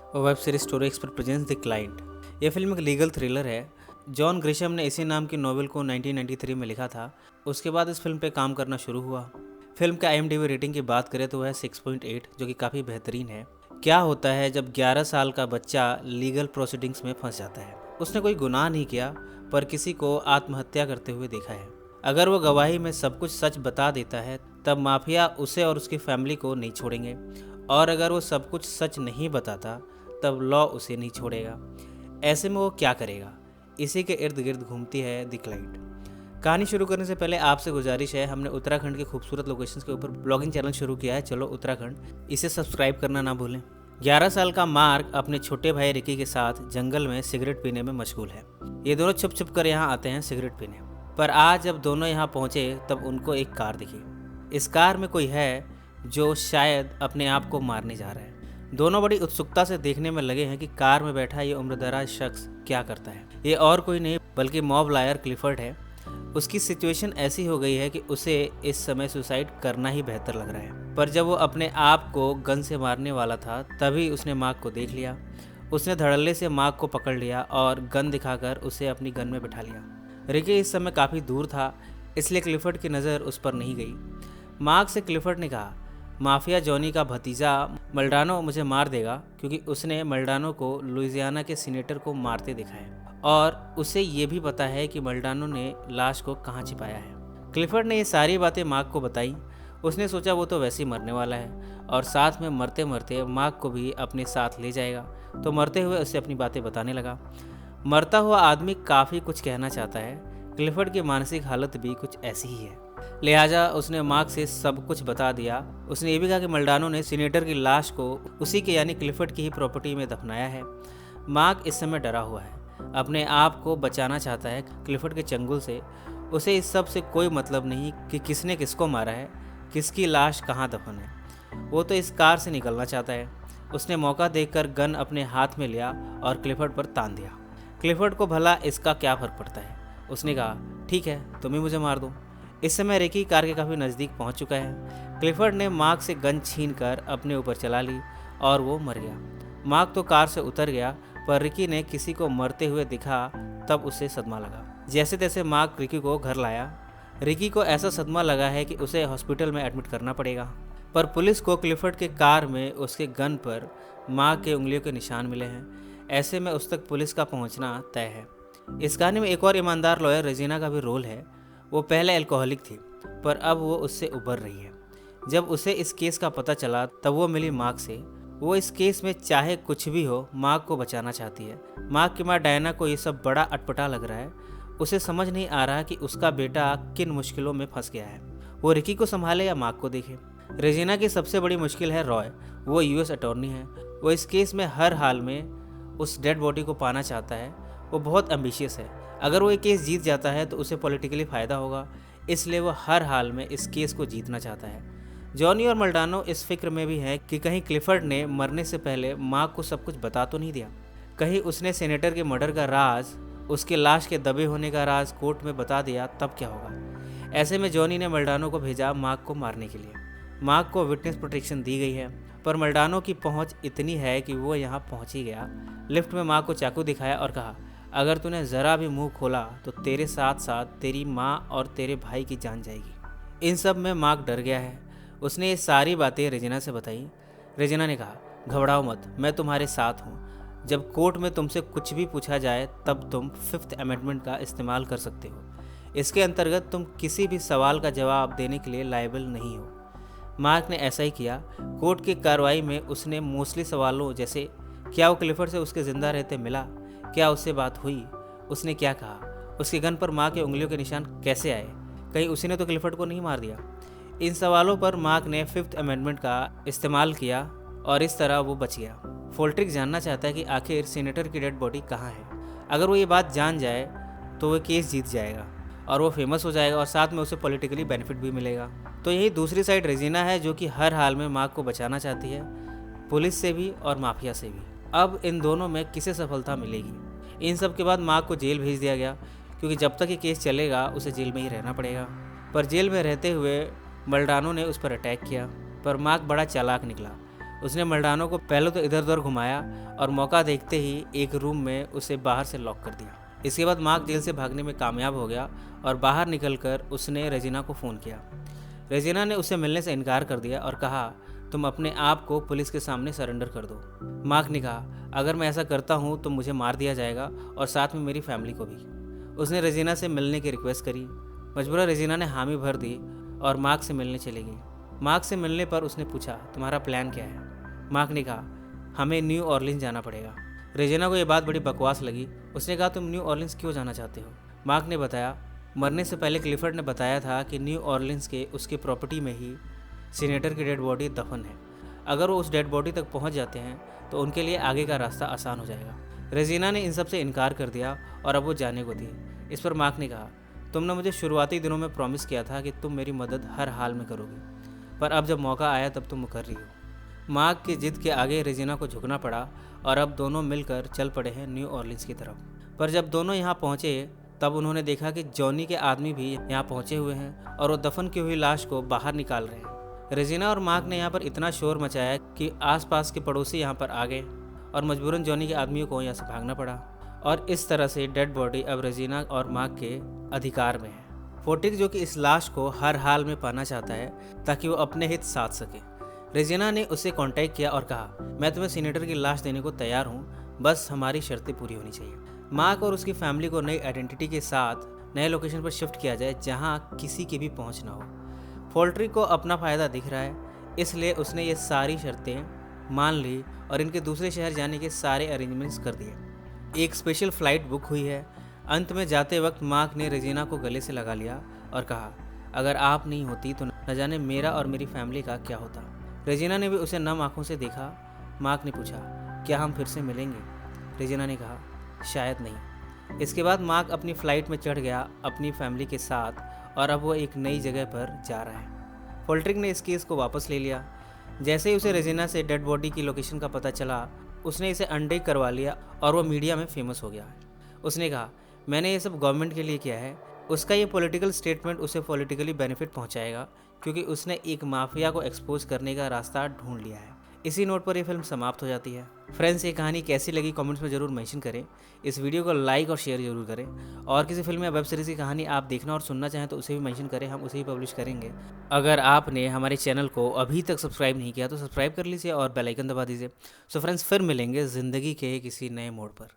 और web series story expert presents the client. यह film एक लीगल थ्रिलर है। जॉन ग्रिशम ने इसी नाम की नॉवेल को 1993 में लिखा था। उसके बाद इस फिल्म पे काम करना शुरू हुआ। फिल्म का IMDb रेटिंग की बात करें तो वह 6.8, जो कि काफ़ी बेहतरीन है। क्या होता है जब 11 साल का बच्चा लीगल प्रोसीडिंग्स में फंस जाता है। उसने कोई गुनाह नहीं किया, पर किसी को आत्महत्या करते हुए देखा है। अगर वो गवाही में सब कुछ सच बता देता है, तब माफिया उसे और उसकी फैमिली को नहीं छोड़ेंगे, और अगर वो सब कुछ सच नहीं बताता, तब लॉ उसे नहीं छोड़ेगा। ऐसे में वो क्या करेगा? इसी के इर्द गिर्द घूमती है द क्लाइंट। कहानी शुरू करने से पहले आपसे गुजारिश है, हमने उत्तराखंड के खूबसूरत लोकेशंस के ऊपर ब्लॉगिंग चैनल शुरू किया है, चलो उत्तराखंड, इसे सब्सक्राइब करना ना भूलें। 11 साल का मार्क अपने छोटे भाई रिकी के साथ जंगल में सिगरेट पीने में मशगूल है। ये दोनों छुप छुप कर यहाँ आते हैं सिगरेट पीने। पर आज जब दोनों यहाँ पहुँचे तब उनको एक कार दिखी। इस कार में कोई है जो शायद अपने आप को मारने जा रहा है। दोनों बड़ी उत्सुकता से देखने में लगे हैं कि कार में बैठा ये उम्रदराज शख्स क्या करता है। ये और कोई नहीं बल्कि मॉब लायर क्लिफर्ड है। उसकी सिचुएशन ऐसी हो गई है कि उसे इस समय सुसाइड करना ही बेहतर लग रहा है। पर जब वो अपने आप को गन से मारने वाला था, तभी उसने मार्क को देख लिया। उसने धड़ल्ले से मार्क को पकड़ लिया और गन दिखाकर उसे अपनी गन में बिठा लिया। रिकी इस समय काफ़ी दूर था, इसलिए क्लिफर्ड की नज़र उस पर नहीं गई। मार्क से क्लिफर्ड ने कहा, माफिया जॉनी का भतीजा मल्डानो मुझे मार देगा, क्योंकि उसने मल्डानो को लुइजियाना के सीनेटर को मारते देखा है और उसे ये भी पता है कि मल्डानो ने लाश को कहाँ छिपाया है। क्लिफर्ड ने ये सारी बातें मार्क को बताई। उसने सोचा वो तो वैसे ही मरने वाला है और साथ में मरते मरते मार्क को भी अपने साथ ले जाएगा, तो मरते हुए उसे अपनी बातें बताने लगा। मरता हुआ आदमी काफ़ी कुछ कहना चाहता है। क्लिफर्ड की मानसिक हालत भी कुछ ऐसी ही है, लिहाजा उसने मार्क से सब कुछ बता दिया। उसने ये भी कहा कि मल्डानो ने सीनेटर की लाश को उसी के यानी क्लिफर्ड की ही प्रॉपर्टी में दफनाया है। मार्क इस समय डरा हुआ है, अपने आप को बचाना चाहता है क्लिफर्ड के चंगुल से। उसे इस सब से कोई मतलब नहीं कि किसने किसको मारा है, किसकी लाश कहाँ दफन है। वो तो इस कार से निकलना चाहता है। उसने मौका देखकर गन अपने हाथ में लिया और क्लिफर्ड पर तान दिया। क्लिफर्ड को भला इसका क्या फर्क पड़ता है। उसने कहा, ठीक है, तुम ही मुझे मार दो। इस समय रिकी कार के काफ़ी नज़दीक पहुंच चुका है। क्लिफर्ड ने मार्क से गन छीनकर अपने ऊपर चला ली और वो मर गया। मार्क तो कार से उतर गया, पर रिकी ने किसी को मरते हुए दिखा, तब उसे सदमा लगा। जैसे तैसे मार्क रिकी को घर लाया। रिकी को ऐसा सदमा लगा है कि उसे हॉस्पिटल में एडमिट करना पड़ेगा। पर पुलिस को क्लिफर्ड के कार में उसके गन पर मार्क के उंगलियों के निशान मिले हैं। ऐसे में उस तक पुलिस का पहुंचना तय है। इस कहानी में एक और ईमानदार लॉयर रेजिना का भी रोल है। वो पहले अल्कोहलिक थी, पर अब वो उससे उबर रही है। जब उसे इस केस का पता चला, तब वो मिली मार्क से। वो इस केस में चाहे कुछ भी हो, मार्क को बचाना चाहती है। मार्क की माँ डायना को ये सब बड़ा अटपटा लग रहा है। उसे समझ नहीं आ रहा कि उसका बेटा किन मुश्किलों में फंस गया है। वो रिकी को संभाले या मार्क को देखे। रेजिना की सबसे बड़ी मुश्किल है रॉय। वो US अटॉर्नी है। वो इस केस में हर हाल में उस डेड बॉडी को पाना चाहता है। वो बहुत एम्बिशियस है। अगर वो ये केस जीत जाता है तो उसे पॉलिटिकली फ़ायदा होगा, इसलिए वो हर हाल में इस केस को जीतना चाहता है। जॉनी और मल्डानो इस फिक्र में भी है कि कहीं क्लिफर्ड ने मरने से पहले मार्क को सब कुछ बता तो नहीं दिया। कहीं उसने सेनेटर के मर्डर का राज, उसके लाश के दबे होने का राज कोर्ट में बता दिया, तब क्या होगा। ऐसे में जॉनी ने मल्डानो को भेजा मार्क को मारने के लिए। मार्क को विटनेस प्रोटेक्शन दी गई है, पर मल्डानो की पहुँच इतनी है कि वो यहाँ पहुँच ही गया। लिफ्ट में मार्क को चाकू दिखाया और कहा, अगर तूने ज़रा भी मुंह खोला तो तेरे साथ साथ तेरी माँ और तेरे भाई की जान जाएगी। इन सब में मार्क डर गया है। उसने ये सारी बातें रेजिना से बताई। रेजिना ने कहा, घबराओ मत, मैं तुम्हारे साथ हूँ। जब कोर्ट में तुमसे कुछ भी पूछा जाए, तब तुम 5th अमेंडमेंट का इस्तेमाल कर सकते हो। इसके अंतर्गत तुम किसी भी सवाल का जवाब देने के लिए लायबल नहीं हो। मार्क ने ऐसा ही किया। कोर्ट की कार्रवाई में उसने मोस्टली सवालों जैसे क्या वो क्लिफर्ड से उसके ज़िंदा रहते मिला, क्या उससे बात हुई, उसने क्या कहा, उसके गन पर मार्क के उंगलियों के निशान कैसे आए, कहीं उसी ने तो क्लिफर्ड को नहीं मार दिया। इन सवालों पर मार्क ने 5th अमेंडमेंट का इस्तेमाल किया और इस तरह वो बच गया। फोल्ट्रिक जानना चाहता है कि आखिर सीनेटर की डेड बॉडी कहाँ है। अगर वो ये बात जान जाए तो वो केस जीत जाएगा और वो फेमस हो जाएगा और साथ में उसे पॉलिटिकली बेनिफिट भी मिलेगा। तो यही दूसरी साइड रेजिना है, जो कि हर हाल में मार्क को बचाना चाहती है, पुलिस से भी और माफिया से भी। अब इन दोनों में किसे सफलता मिलेगी। इन सब के बाद मार्क को जेल भेज दिया गया, क्योंकि जब तक ये केस चलेगा उसे जेल में ही रहना पड़ेगा। पर जेल में रहते हुए मल्डानो ने उस पर अटैक किया, पर मार्क बड़ा चालाक निकला। उसने मल्डानो को पहले तो इधर उधर घुमाया और मौका देखते ही एक रूम में उसे बाहर से लॉक कर दिया। इसके बाद मार्क जेल से भागने में कामयाब हो गया और बाहर निकलकर उसने रेजिना को फ़ोन किया। रेजिना ने उसे मिलने से इनकार कर दिया और कहा, तुम अपने आप को पुलिस के सामने सरेंडर कर दो। मार्क ने कहा, अगर मैं ऐसा करता हूँ तो मुझे मार दिया जाएगा और साथ में मेरी फैमिली को भी। उसने रेजिना से मिलने की रिक्वेस्ट करी। मजबूरन रेजिना ने हामी भर दी और मार्क से मिलने चली गई। मार्क से मिलने पर उसने पूछा, तुम्हारा प्लान क्या है? मार्क ने कहा, हमें न्यू ऑर्लिन्स जाना पड़ेगा। रेजिना को यह बात बड़ी बकवास लगी। उसने कहा, तुम न्यू ऑर्लिन्स क्यों जाना चाहते हो? मार्क ने बताया, मरने से पहले क्लिफर्ड ने बताया था कि न्यू ऑर्लिन्स के उसकी प्रॉपर्टी में ही सीनेटर की डेड बॉडी दफन है। अगर वो उस डेड बॉडी तक पहुंच जाते हैं तो उनके लिए आगे का रास्ता आसान हो जाएगा। रेजिना ने इन सब से इनकार कर दिया और अब वो जाने को थी। इस पर मार्क ने कहा, तुमने मुझे शुरुआती दिनों में प्रॉमिस किया था कि तुम मेरी मदद हर हाल में करोगे, पर अब जब मौका आया तब तुम मुकर रही हो। मार्क की जिद के आगे रेजिना को झुकना पड़ा और अब दोनों मिलकर चल पड़े हैं न्यू ऑर्लिन्स की तरफ। पर जब दोनों यहाँ पहुँचे तब उन्होंने देखा कि जॉनी के आदमी भी यहाँ पहुँचे हुए हैं और वो दफन की हुई लाश को बाहर निकाल रहे हैं। रेजिना और मार्क ने यहाँ पर इतना शोर मचाया कि आसपास के पड़ोसी यहाँ पर आ गए और मजबूरन जॉनी के आदमियों को यहाँ से भागना पड़ा और इस तरह से डेड बॉडी अब रेजिना और मार्क के अधिकार में है। फोर्टिक जो कि इस लाश को हर हाल में पाना चाहता है ताकि वो अपने हित साध सके। रेजिना ने उससे कांटेक्ट किया और कहा, मैं तुम्हें सीनेटर की लाश देने को तैयार हूँ, बस हमारी शर्तें पूरी होनी चाहिए। मार्क और उसकी फैमिली को नई आइडेंटिटी के साथ नए लोकेशन पर शिफ्ट किया जाए जहाँ किसी की भी पहुँच ना हो। फोर्ट्रिक को अपना फ़ायदा दिख रहा है, इसलिए उसने ये सारी शर्तें मान ली और इनके दूसरे शहर जाने के सारे अरेंजमेंट्स कर दिए। एक स्पेशल फ़्लाइट बुक हुई है। अंत में जाते वक्त मार्क ने रेजिना को गले से लगा लिया और कहा, अगर आप नहीं होती तो न जाने मेरा और मेरी फैमिली का क्या होता। रेजिना ने भी उसे नम आंखों से देखा। मार्क ने पूछा, क्या हम फिर से मिलेंगे? रेजिना ने कहा, शायद नहीं। इसके बाद मार्क अपनी फ़्लाइट में चढ़ गया अपनी फैमिली के साथ और अब वो एक नई जगह पर जा रहा है। फोल्ट्रिक ने इस केस को वापस ले लिया। जैसे ही उसे रेजिना से डेड बॉडी की लोकेशन का पता चला, उसने इसे अनटेक करवा लिया और वो मीडिया में फेमस हो गया। उसने कहा, मैंने ये सब गवर्नमेंट के लिए किया है। उसका ये पॉलिटिकल स्टेटमेंट उसे पॉलिटिकली बेनिफिट पहुंचाएगा क्योंकि उसने एक माफिया को एक्सपोज करने का रास्ता ढूंढ लिया है। इसी नोट पर यह फिल्म समाप्त हो जाती है। फ्रेंड्स, ये कहानी कैसी लगी कमेंट्स में ज़रूर मेंशन करें। इस वीडियो को लाइक और शेयर जरूर करें और किसी फिल्म या वेब सीरीज़ की कहानी आप देखना और सुनना चाहें तो उसे भी मेंशन करें, हम उसे ही पब्लिश करेंगे। अगर आपने हमारे चैनल को अभी तक सब्सक्राइब नहीं किया तो सब्सक्राइब कर लीजिए और बेल आइकन दबा दीजिए। सो फ्रेंड्स, फिर मिलेंगे ज़िंदगी के किसी नए मोड़ पर।